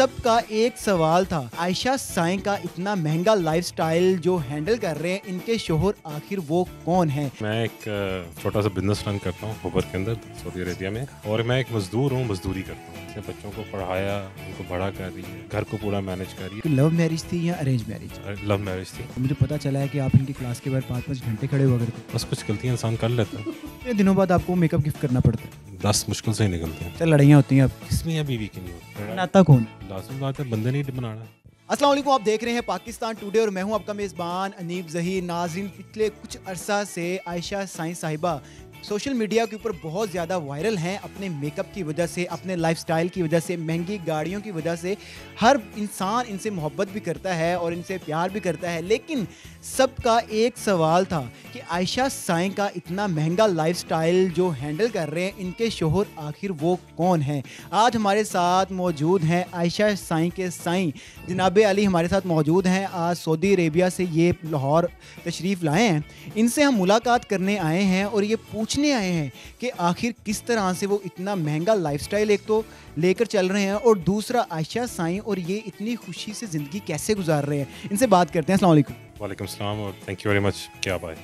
सबका एक सवाल था, आयशा साईं का इतना महंगा लाइफस्टाइल जो हैंडल कर रहे हैं इनके शोहर आखिर वो कौन है। मैं एक छोटा सा बिजनेस रन करता हूँ हुबर के अंदर सऊदी अरेबिया में, और मैं एक मजदूर हूँ, मजदूरी करता हूँ। अपने बच्चों को पढ़ाया, उनको बड़ा कर रही है, घर को पूरा मैनेज कर रही लव मैरिज थी या अरेंज मैरिज? है। लव मैरिज थी। मुझे पता चला है कि आप इनकी क्लास के बाद 5-5 घंटे खड़े हुआ करते बस कुछ गलतियाँ इंसान कर लेता है। कितने दिनों बाद आपको मेकअप गिफ्ट करना पड़ता है? 10 मुश्किल से ही निकलते हैं। चल लड़ाइयाँ होती हैं अब, इसमें या बीवी की नहीं होती, नाता कौन है? लाजमी बात है, बंदे नहीं बनाना। अस्सलाम वालेकुम, आप देख रहे हैं पाकिस्तान टुडे और मैं हूं आपका मेज़बान अनीब ज़हीर। नाज़रीन, पिछले कुछ अरसा से आयशा साईं साहिबा सोशल मीडिया के ऊपर बहुत ज़्यादा वायरल हैं अपने मेकअप की वजह से, अपने लाइफस्टाइल की वजह से, महंगी गाड़ियों की वजह से। हर इंसान इनसे मोहब्बत भी करता है और इनसे प्यार भी करता है, लेकिन सबका एक सवाल था कि आयशा साईं का इतना महंगा लाइफस्टाइल जो हैंडल कर रहे हैं इनके शोहर आखिर वो कौन हैं। आज हमारे साथ मौजूद हैं आयशा साईं के साईं जनाब अली, हमारे साथ मौजूद हैं। आज सऊदी अरेबिया से ये लाहौर तशरीफ़ लाए हैं। इनसे हम मुलाकात करने आए हैं और ये पूछने आए हैं कि आखिर किस तरह से वो इतना महंगा लाइफस्टाइल एक तो लेकर चल रहे हैं और दूसरा आयशा साईं और ये इतनी खुशी से ज़िंदगी कैसे गुजार रहे हैं। इनसे बात करते हैं। अस्सलाम वालेकुम। वालेकुम सलाम और थैंक यू वेरी मच। क्या बात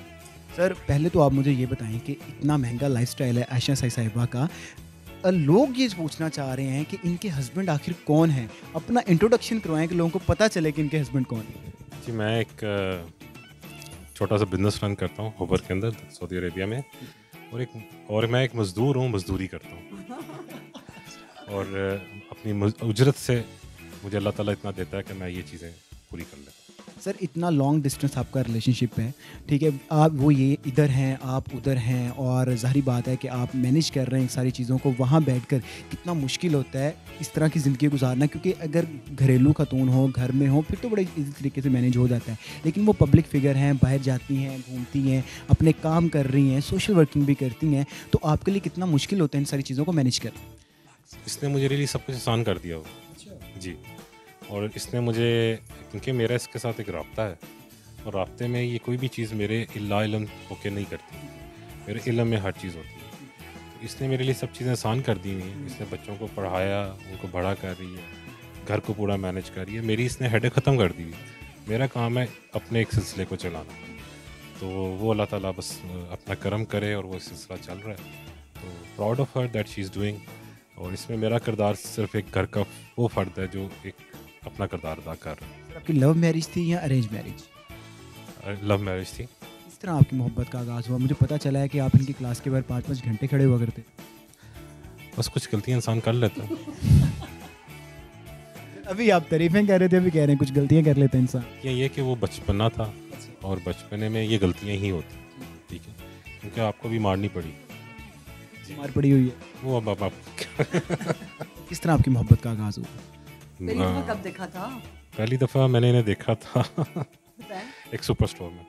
सर, पहले तो आप मुझे ये बताएं कि इतना महंगा लाइफस्टाइल है आयशा साईं साहिबा का, लोग ये पूछना चाह रहे हैं कि इनके हस्बैंड आखिर कौन है। अपना इंट्रोडक्शन करवाएं कि लोगों को पता चले कि इनके हस्बैंड कौन है। जी, मैं एक छोटा सा बिजनेस रन करता हूँ हुबर के अंदर सऊदी अरेबिया में, और मैं एक मजदूर हूँ, मजदूरी करता हूँ। और अपनी उजरत से मुझे अल्लाह ताला इतना देता है कि मैं ये चीज़ें पूरी कर लेता हूँ। सर, इतना लॉन्ग डिस्टेंस आपका रिलेशनशिप है, ठीक है, आप वो ये इधर हैं आप उधर हैं, और ज़ाहिर बात है कि आप मैनेज कर रहे हैं सारी चीज़ों को। वहाँ बैठकर कितना मुश्किल होता है इस तरह की ज़िंदगी गुजारना, क्योंकि अगर घरेलू खतून हो, घर में हो, फिर तो बड़े इजी तरीके से मैनेज हो जाता है। लेकिन वो पब्लिक फिगर हैं, बाहर जाती हैं, घूमती हैं, अपने काम कर रही हैं, सोशल वर्किंग भी करती हैं, तो आपके लिए कितना मुश्किल होता है इन सारी चीज़ों को मैनेज करना। इसने मुझे रियली सब कुछ आसान कर दिया हो। जी, और इसने मुझे, क्योंकि मेरा इसके साथ एक रब्ता है, और रब्ते में ये कोई भी चीज़ मेरे इल्ला इल्म होके नहीं करती, मेरे इल्म में हर चीज़ होती है। तो इसने मेरे लिए सब चीज़ें आसान कर दी हुई हैं। इसने बच्चों को पढ़ाया, उनको बड़ा कर रही है, घर को पूरा मैनेज कर रही है। मेरी इसने हेडेक ख़त्म कर दी हुई। मेरा काम है अपने एक सिलसिले को चलाना, तो वो अल्लाह ताला बस अपना करम करे और वो सिलसिला चल रहा है। तो proud of her that she is doing. और इसमें मेरा किरदार सिर्फ एक घर का वो फ़र्द है जो एक अपना किरदार अदा कर रहा है। आपकी लव मैरिज थी या अरेंज मैरिज? लव मैरिज थी। किस तरह आपकी मोहब्बत का आगाज़ हुआ? मुझे पता चला है कि आप इनकी क्लास के बाद 5-5 घंटे खड़े हुआ करते। बस कुछ गलतियाँ इंसान कर लेता है। अभी आप तारीफें कर रहे थे, अभी कह रहे हैं कुछ गलतियां कर लेते हैं इंसान। ये कि वो बचपना था, और बचपने में ये गलतियाँ ही होती, ठीक है, क्योंकि आपको भी मारनी पड़ी। मार पड़ी हुई है। वो अब किस तरह आपकी मोहब्बत का आगाज़ हुआ? पहली दफा कब देखा था? पहली दफ़ा मैंने इन्हें देखा था बताएं। एक सुपर स्टोर में।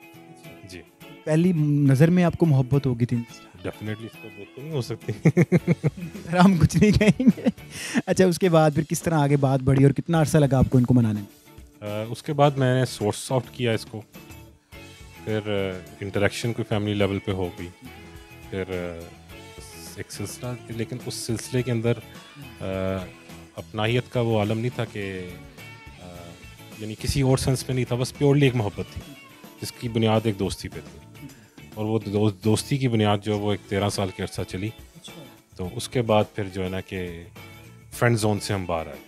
जी, पहली नज़र में आपको मोहब्बत होगी थी? डेफिनेटली इसको देख के नहीं हो सकती। हम कुछ नहीं कहेंगे। अच्छा, उसके बाद फिर किस तरह आगे बात बढ़ी और कितना अरसा लगा आपको इनको मनाने में? उसके बाद मैंने सोर्स सॉफ्ट किया इसको, फिर इंटरेक्शन कोई फैमिली लेवल पे हो गई, फिर एक सिलसिला, लेकिन उस सिलसिले के अंदर अपनाहियत का वो आलम नहीं था कि यानी किसी और सेंस में नहीं था, बस प्योरली एक मोहब्बत थी जिसकी बुनियाद एक दोस्ती पे थी। और वो दोस्ती की बुनियाद जो वो एक 13 साल के अरसा चली। तो उसके बाद फिर जो है ना कि फ्रेंड जोन से हम बाहर आए।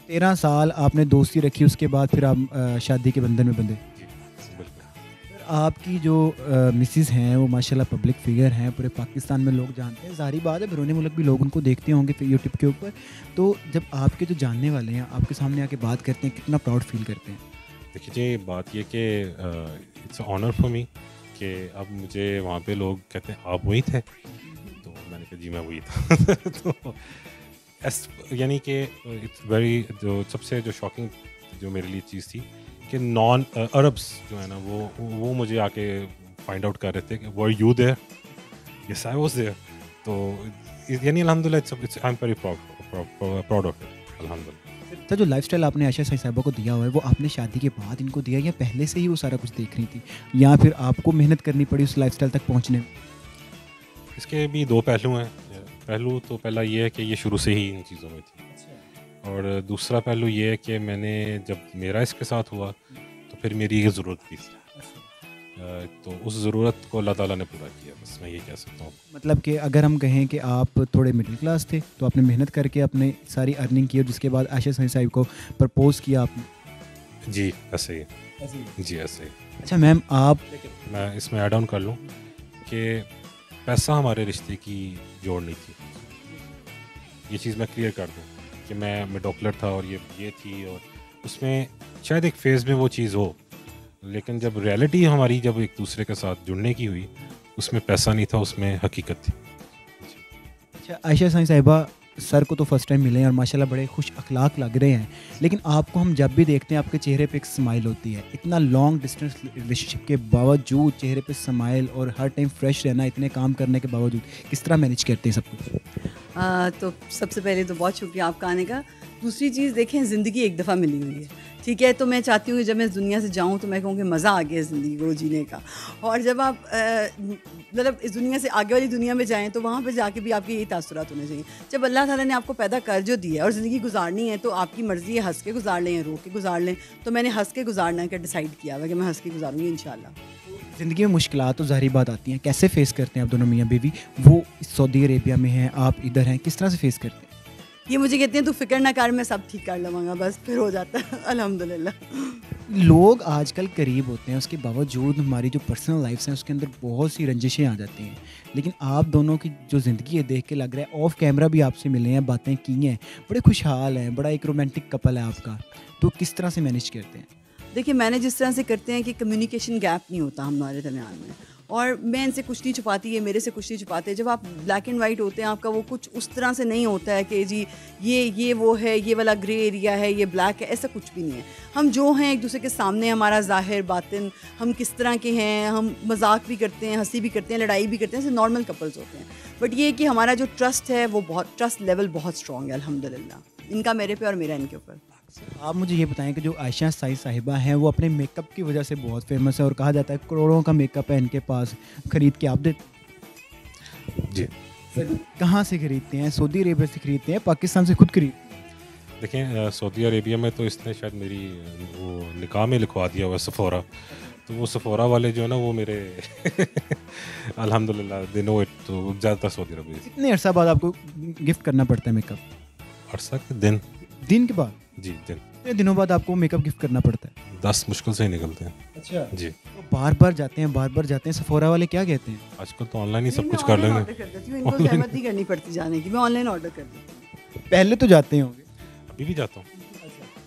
13 साल आपने दोस्ती रखी, उसके बाद फिर आप शादी के बंधन में बंधे। जी, बिल्कुल। आपकी जो मिसिज़ हैं वो माशाल्लाह पब्लिक फिगर हैं, पूरे पाकिस्तान में लोग जानते हैं। ज़ाहिर बात है बैरून मुल्क भी लोग उनको देखते होंगे यूट्यूब के ऊपर। तो जब आपके जो जानने वाले हैं आपके सामने आके बात करते हैं, कितना प्राउड फील करते हैं? देखिए जी, बात ये कि इट्स ऑनर फॉर मी कि अब मुझे वहाँ पे लोग कहते हैं आप वही थे, तो मैंने कहा जी मैं वही था। तो यानी कि इट्स वेरी, जो सबसे जो शॉकिंग जो मेरे लिए चीज़ थी कि नॉन अरब्स जो है ना वो मुझे आके फाइंड आउट कर रहे थे कि where you there, yes I was there. तो यानी अल्हम्दुलिल्लाह it's I am very proud of it, अल्हम्दुलिल्लाह। तो जो लाइफस्टाइल आपने आयशा साईं साहिबा को दिया हुआ है वो आपने शादी के बाद इनको दिया या पहले से ही वो सारा कुछ देख रही थी, या फिर आपको मेहनत करनी पड़ी उस लाइफस्टाइल तक पहुंचने में? इसके भी दो पहलू हैं। पहलू तो पहला ये है कि ये शुरू से ही इन चीज़ों में थी, और दूसरा पहलू ये है कि मैंने जब मेरा इसके साथ हुआ तो फिर मेरी ये ज़रूरत भी थी, तो उस ज़रूरत को अल्लाह ताला ने पूरा किया, बस मैं ये कह सकता हूँ। मतलब कि अगर हम कहें कि आप थोड़े मिडिल क्लास थे तो आपने मेहनत करके अपने सारी अर्निंग की और जिसके बाद आयशा साईं साहिब को प्रपोज किया आपने। जी ऐसे ही, जी ऐसे ही। अच्छा मैम, आप मैं इसमें ऐड ऑन कर लूँ कि पैसा हमारे रिश्ते की जोड़ नहीं थी, ये चीज़ मैं क्लियर कर दूँ कि मैं मिड ऑकलर था और ये थी, और उसमें शायद एक फ़ेज़ में वो चीज़ हो, लेकिन जब रियलिटी हमारी जब एक दूसरे के साथ जुड़ने की हुई, उसमें पैसा नहीं था, उसमें हकीकत थी। अच्छा आयशा साईं साहिबा सर को तो फर्स्ट टाइम मिले हैं और माशाल्लाह बड़े खुश अखलाक लग रहे हैं, लेकिन आपको हम जब भी देखते हैं आपके चेहरे पे एक स्माइल होती है। इतना लॉन्ग डिस्टेंस रिलेशनशिप के बावजूद चेहरे पे स्माइल और हर टाइम फ्रेश रहना, इतने काम करने के बावजूद किस तरह मैनेज करते हैं सब कुछ? तो सबसे पहले तो बहुत शुक्रिया आपका आने का। दूसरी चीज़ देखें, ज़िंदगी एक दफ़ा मिली हुई है, ठीक है। तो मैं चाहती हूँ कि जब मैं इस दुनिया से जाऊँ तो मैं कहूँ कि मज़ा आ गया ज़िंदगी को जीने का। और जब आप मतलब इस दुनिया से आगे वाली दुनिया में जाएँ तो वहाँ पे जाके भी आपके यही तासुरात होने चाहिए। जब अल्लाह ताला ने आपको पैदा कर जो दिया और ज़िंदगी गुजारनी है तो आपकी मर्ज़ी है हंस के गुजार लें या रो के गुजार लें। तो मैंने हंस के गुजारने का डिसाइड किया हुआ कि मैं हंस के गुजारूँगी इंशाल्लाह। ज़िंदगी में मुश्किलात तो ज़ाहिर बात आती हैं, कैसे फेस करते हैं आप दोनों मियाँ बीवी? वो सऊदी अरेबिया में हैं, आप इधर हैं, किस तरह से फेस करते हैं? ये मुझे कहते हैं तू फ़िक्र ना कर, मैं सब ठीक कर लूँगा, बस फिर हो जाता है अल्हम्दुलिल्लाह। लोग आजकल करीब होते हैं, उसके बावजूद हमारी जो पर्सनल लाइफ्स हैं उसके अंदर बहुत सी रंजिशें आ जाती हैं, लेकिन आप दोनों की जो ज़िंदगी है देख के लग रहा है, ऑफ कैमरा भी आपसे मिले हैं, बातें की हैं, बड़े खुशहाल हैं, बड़ा एक रोमांटिक कपल है आपका, तो किस तरह से मैनेज करते हैं? देखिए, मैंने जिस तरह से करते हैं कि कम्युनिकेशन गैप नहीं होता हमारे दरमियान में, और मैं इनसे कुछ नहीं छुपाती, ये मेरे से कुछ नहीं छुपाते। जब आप ब्लैक एंड वाइट होते हैं, आपका वो कुछ उस तरह से नहीं होता है कि जी ये वो है, ये वाला ग्रे एरिया है, ये ब्लैक है, ऐसा कुछ भी नहीं है। हम जो हैं एक दूसरे के सामने, हमारा ज़ाहिर बातिन हम किस तरह के हैं, हम मजाक भी करते हैं, हंसी भी करते हैं, लड़ाई भी करते हैं, ऐसे नॉर्मल कपल्स होते हैं। बट ये कि हमारा जो ट्रस्ट है वो बहुत, ट्रस्ट लेवल बहुत स्ट्रॉन्ग है अल्हम्दुलिल्लाह, इनका मेरे पे और मेरा इनके ऊपर। आप मुझे ये बताएं कि जो आयशा साईं साहिबा हैं वो अपने मेकअप की वजह से बहुत फेमस है और कहा जाता है करोड़ों का मेकअप है इनके पास, खरीद के आप देते? जी कहाँ से खरीदते हैं? सऊदी अरेबिया से खरीदते हैं, पाकिस्तान से खुद खरीदते हैं? देखें, सऊदी अरेबिया में तो इसने शायद मेरी वो निकाह में लिखवा दिया हुआ सफ़ोरा, तो वो सफ़ोरा वाले जो है ना वो मेरे अल्हम्दुलिल्लाह दे नो इट, तो ज़्यादातर सऊदी अरबिया से। कितने अरसा बाद आपको गिफ्ट करना पड़ता है मेकअप? अरसा के दिन, दिन के बाद? जी दिन, कितने दिनों बाद आपको मेकअप गिफ्ट करना पड़ता है? 10 मुश्किल से ही निकलते हैं। अच्छा जी तो बार बार जाते हैं, सफोरा वाले क्या कहते हैं? आजकल तो ऑनलाइन ही सब नहीं, कुछ मैं कर ऑनलाइन लेंगे। ऑर्डर कर देती हूँ, इनको ज़हमत नहीं करनी पड़ती जाने की, मैं ऑनलाइन ऑर्डर कर देती हूँ। पहले तो जाते होंगे, अभी भी जाता हूँ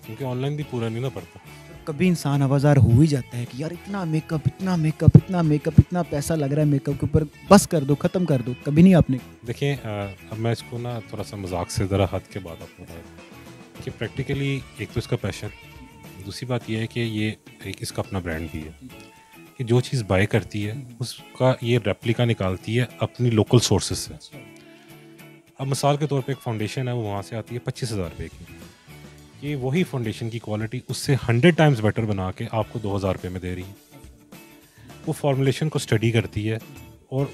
क्योंकि ऑनलाइन भी पूरा नहीं ना पड़ता। कभी इंसान आवाज़ार हो ही जाता है कि यार इतना मेकअप, इतना मेकअप, इतना मेकअप, इतना पैसा लग रहा है मेकअप के ऊपर, बस कर दो, ख़त्म कर दो, कभी नहीं आपने? देखिए, अब मैं इसको ना थोड़ा सा मजाक से ज़रा हद के बाद आपको बता दूँ कि प्रैक्टिकली एक तो इसका पैशन, दूसरी बात यह है कि ये एक इसका अपना ब्रांड भी है कि जो चीज़ बाय करती है उसका ये रेप्लिका निकालती है अपनी लोकल सोर्सेज से। अब मिसाल के तौर पे एक फाउंडेशन है, वो वहाँ से आती है 25,000 रुपये की, ये वही फाउंडेशन की क्वालिटी उससे 100 टाइम्स बेटर बना के आपको 2,000 रुपये में दे रही है। वो फॉर्मुलेशन को स्टडी करती है और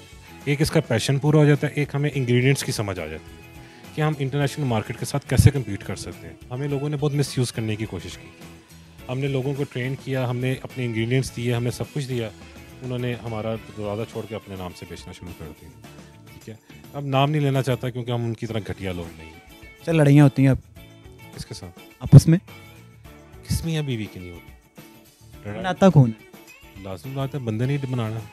एक इसका पैशन पूरा हो जाता है, एक हमें इंग्रेडिएंट्स की समझ आ जाती है कि हम इंटरनेशनल मार्केट के साथ कैसे कम्पीट कर सकते हैं। हमें लोगों ने बहुत मिसयूज़ करने की कोशिश की, हमने लोगों को ट्रेन किया, हमने अपने इंग्रेडिएंट्स दिए, हमने सब कुछ दिया, उन्होंने हमारा दरवाज़ा छोड़ के अपने नाम से बेचना शुरू कर दिया। ठीक है, अब नाम नहीं लेना चाहता क्योंकि हम उनकी तरह घटिया लोग नहीं हैं। सर लड़ाइयाँ होती हैं आप इसके साथ आपस में? किस मियाँ बीवी की नहीं होती, बनाता कौन है? लाजमी बात है, बंदे नहीं बनाना।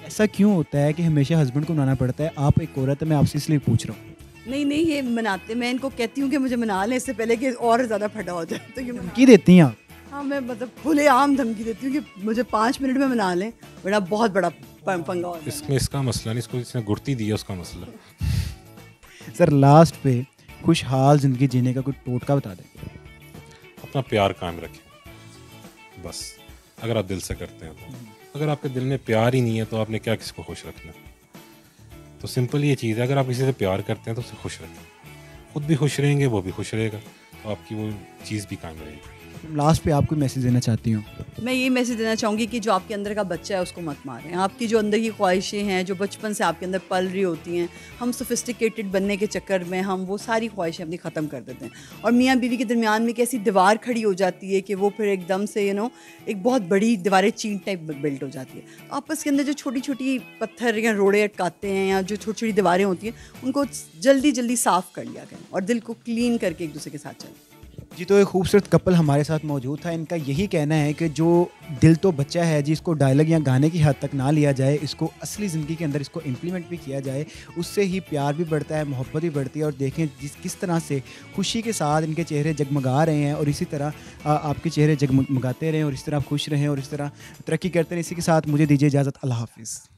ऐसा क्यों होता है कि हमेशा हस्बैंड को मनाना पड़ता है? आप एक औरत है, मैं आपसे इसलिए पूछ रहा हूँ। नहीं नहीं, ये मनाते, मैं इनको कहती हूँ कि मुझे मना लें इससे पहले कि और ज़्यादा फटा हो जाए, तो ये धमकी देती हैं आप? हाँ, मैं मतलब खुले आम धमकी देती हूँ कि मुझे 5 मिनट में मना लें, बड़ा बहुत बड़ा पंगा हो जाए। इसमें इसका मसला नहीं, इसको इसने गुर्ती दी है उसका मसला। सर लास्ट पे खुशहाल ज़िंदगी जीने का कोई टोटका बता दें। अपना प्यार कायम रखें बस, अगर आप दिल से करते हैं तो। अगर आपके दिल में प्यार ही नहीं है तो आपने क्या किसी को खुश रखना? तो सिंपल ये चीज़ है, अगर आप किसी से प्यार करते हैं तो उसे खुश रखें, खुद भी खुश रहेंगे, वो भी खुश रहेगा, तो आपकी वो चीज़ भी कायम रहेगी। लास्ट पे आप कोई मैसेज देना चाहती हूँ? मैं ये मैसेज देना चाहूँगी कि जो आपके अंदर का बच्चा है उसको मत मारें। आपकी जो अंदर की ख्वाहिशें हैं जो बचपन से आपके अंदर पल रही होती हैं, हम सोफिस्टिकेटेड बनने के चक्कर में हम वो सारी ख्वाहिशें अपनी ख़त्म कर देते हैं और मियाँ बीवी के दरमियान में एक ऐसी दीवार खड़ी हो जाती है कि वो फिर एकदम से एक बहुत बड़ी दीवारें चीन टाइप बिल्ट हो जाती है। तो आपस के अंदर जो छोटी छोटी पत्थर या रोड़े अटकाते हैं या जो छोटी छोटी दीवारें होती हैं उनको जल्दी जल्दी साफ़ कर लिया करें और दिल को क्लीन करके एक दूसरे के साथ चलें। जी, तो एक खूबसूरत कपल हमारे साथ मौजूद था। इनका यही कहना है कि जो दिल तो बच्चा है जी, इसको डायलॉग या गाने की हद तक ना लिया जाए, इसको असली ज़िंदगी के अंदर इसको इम्प्लीमेंट भी किया जाए, उससे ही प्यार भी बढ़ता है, मोहब्बत भी बढ़ती है। और देखें किस तरह से खुशी के साथ इनके चेहरे जगमगा रहे हैं और इसी तरह आपके चेहरे जगमगाते रहें और इस तरह आप खुश रहें और इस तरह तरक्की करते रहें। इसी के साथ मुझे दीजिए इजाज़त। अल्लाह हाफ़िज़।